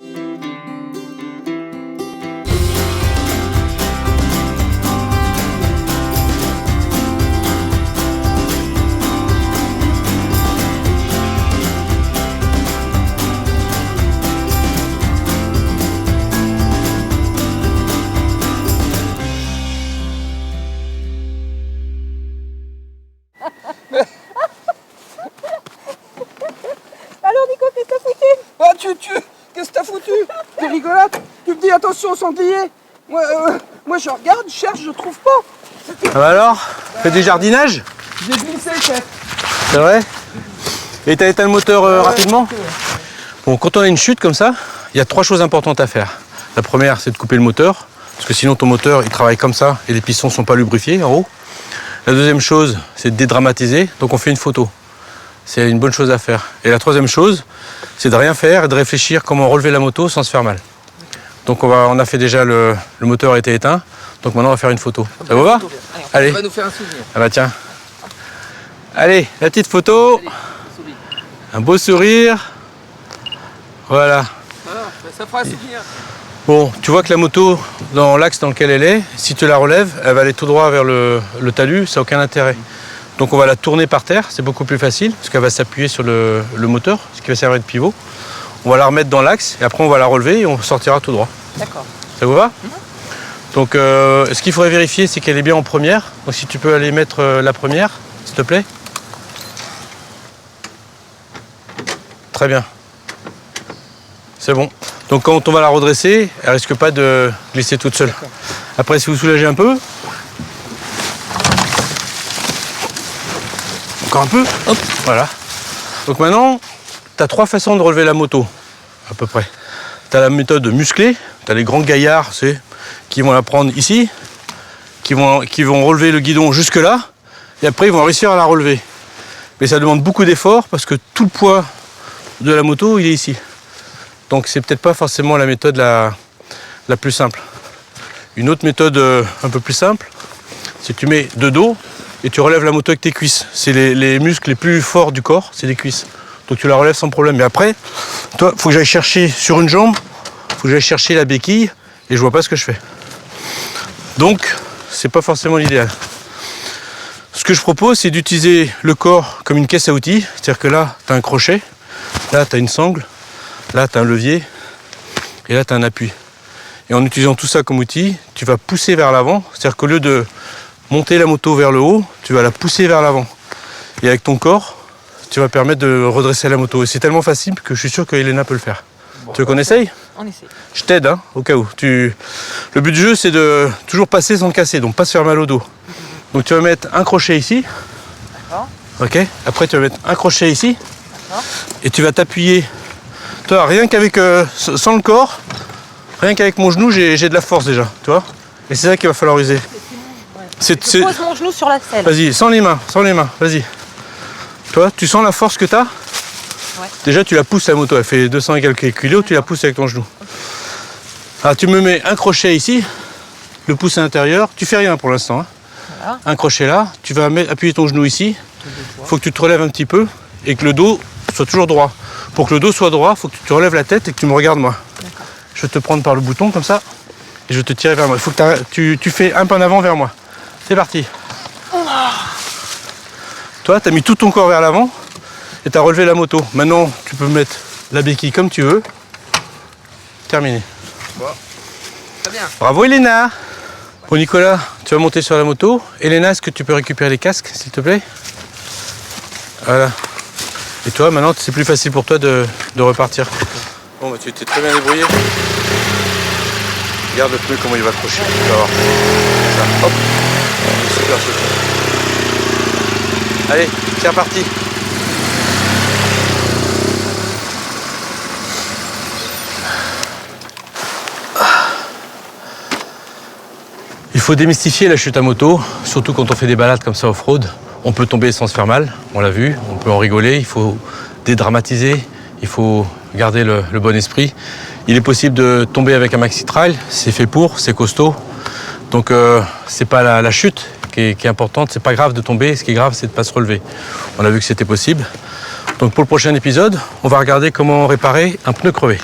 Alors Nico, qu'est-ce que t'as foutu? Ah qu'est-ce que t'as foutu? T'es rigolote? Tu me dis attention au sanglier. Moi je regarde, je cherche, je trouve pas. Ah bah alors, fais du jardinage? J'ai glissé, chef. C'est vrai? Et t'as éteint le moteur rapidement? Bon, quand on a une chute comme ça, il y a 3 choses importantes à faire. La première, c'est de couper le moteur, parce que sinon ton moteur il travaille comme ça et les pistons sont pas lubrifiés en haut. La deuxième chose, c'est de dédramatiser, donc on fait une photo. C'est une bonne chose à faire. Et la troisième chose, c'est de rien faire et de réfléchir comment relever la moto sans se faire mal. Donc on a fait déjà le moteur a été éteint, donc maintenant on va faire une photo. Ça vous va? Allez. On va nous faire un souvenir. Ah bah tiens. Allez, la petite photo. Allez, souris. Un beau sourire. Voilà. Voilà, ça fera un souvenir. Bon, tu vois que la moto, dans l'axe dans lequel elle est, si tu la relèves, elle va aller tout droit vers le talus, ça n'a aucun intérêt. Donc on va la tourner par terre, c'est beaucoup plus facile, parce qu'elle va s'appuyer sur le moteur, ce qui va servir de pivot. On va la remettre dans l'axe, et après on va la relever et on sortira tout droit. D'accord. Ça vous va? Donc ce qu'il faudrait vérifier, c'est qu'elle est bien en première. Donc si tu peux aller mettre la première, s'il te plaît. Très bien. C'est bon. Donc quand on va la redresser, elle risque pas de glisser toute seule. Après, si vous soulagez un peu, encore un peu, hop, voilà. Donc maintenant, tu as 3 façons de relever la moto, à peu près. Tu as la méthode musclée, tu as les grands gaillards, qui vont la prendre ici, qui vont relever le guidon jusque là, et après ils vont réussir à la relever. Mais ça demande beaucoup d'efforts parce que tout le poids de la moto, il est ici. Donc c'est peut-être pas forcément la méthode la plus simple. Une autre méthode un peu plus simple, c'est que tu mets de dos et tu relèves la moto avec tes cuisses. C'est les muscles les plus forts du corps, c'est les cuisses. Donc tu la relèves sans problème. Mais après, toi, il faut que j'aille chercher sur une jambe, il faut que j'aille chercher la béquille et je vois pas ce que je fais. Donc, c'est pas forcément l'idéal. Ce que je propose, c'est d'utiliser le corps comme une caisse à outils. C'est-à-dire que là, tu as un crochet, là, tu as une sangle, là, tu as un levier et là, tu as un appui. Et en utilisant tout ça comme outil, tu vas pousser vers l'avant. C'est-à-dire qu'au lieu de monter la moto vers le haut, tu vas la pousser vers l'avant. Et avec ton corps, tu vas permettre de redresser la moto. Et c'est tellement facile que je suis sûr que Elena peut le faire. Bon, tu veux qu'on essaye? On essaie. Je t'aide, hein, au cas où. Le but du jeu, c'est de toujours passer sans casser, donc pas se faire mal au dos. Donc tu vas mettre un crochet ici. D'accord. Ok. Après, tu vas mettre un crochet ici. D'accord. Et tu vas t'appuyer. Toi, rien qu'avec, sans le corps, rien qu'avec mon genou, j'ai de la force déjà, tu vois. Et c'est ça qu'il va falloir user. Je pose mon genou sur la selle. Vas-y, sans les mains, vas-y. Toi, tu sens la force que tu as? Ouais. Déjà, tu la pousses la moto, elle fait 200 et quelques kilos, tu la pousses avec ton genou. Alors, tu me mets un crochet ici, le pouce à l'intérieur, tu fais rien pour l'instant. Hein. Voilà. Un crochet là, tu vas appuyer ton genou ici, il faut que tu te relèves un petit peu et que le dos soit toujours droit. Pour que le dos soit droit, il faut que tu te relèves la tête et que tu me regardes moi. Je vais te prendre par le bouton comme ça et je vais te tirer vers moi. Il faut que tu fais un pas en avant vers moi. C'est parti. Toi, tu as mis tout ton corps vers l'avant et tu as relevé la moto. Maintenant, tu peux mettre la béquille comme tu veux. Terminé. Bon. Très bien. Bravo Elena. Bon Nicolas, tu vas monter sur la moto. Elena, est-ce que tu peux récupérer les casques, s'il te plaît? Voilà. Et toi, maintenant, c'est plus facile pour toi de repartir. Bon, bah, tu t'es très bien débrouillé. Regarde le pneu, comment il va accrocher. Tu vas voir. Ça, hop. Super chauffé. Allez, c'est reparti. Il faut démystifier la chute à moto, surtout quand on fait des balades comme ça off-road. On peut tomber sans se faire mal, on l'a vu, on peut en rigoler, il faut dédramatiser, il faut garder le bon esprit. Il est possible de tomber avec un maxi trail, c'est fait pour, c'est costaud. Donc c'est pas la chute qui est importante, c'est pas grave de tomber, ce qui est grave c'est de ne pas se relever. On a vu que c'était possible. Donc pour le prochain épisode, on va regarder comment réparer un pneu crevé.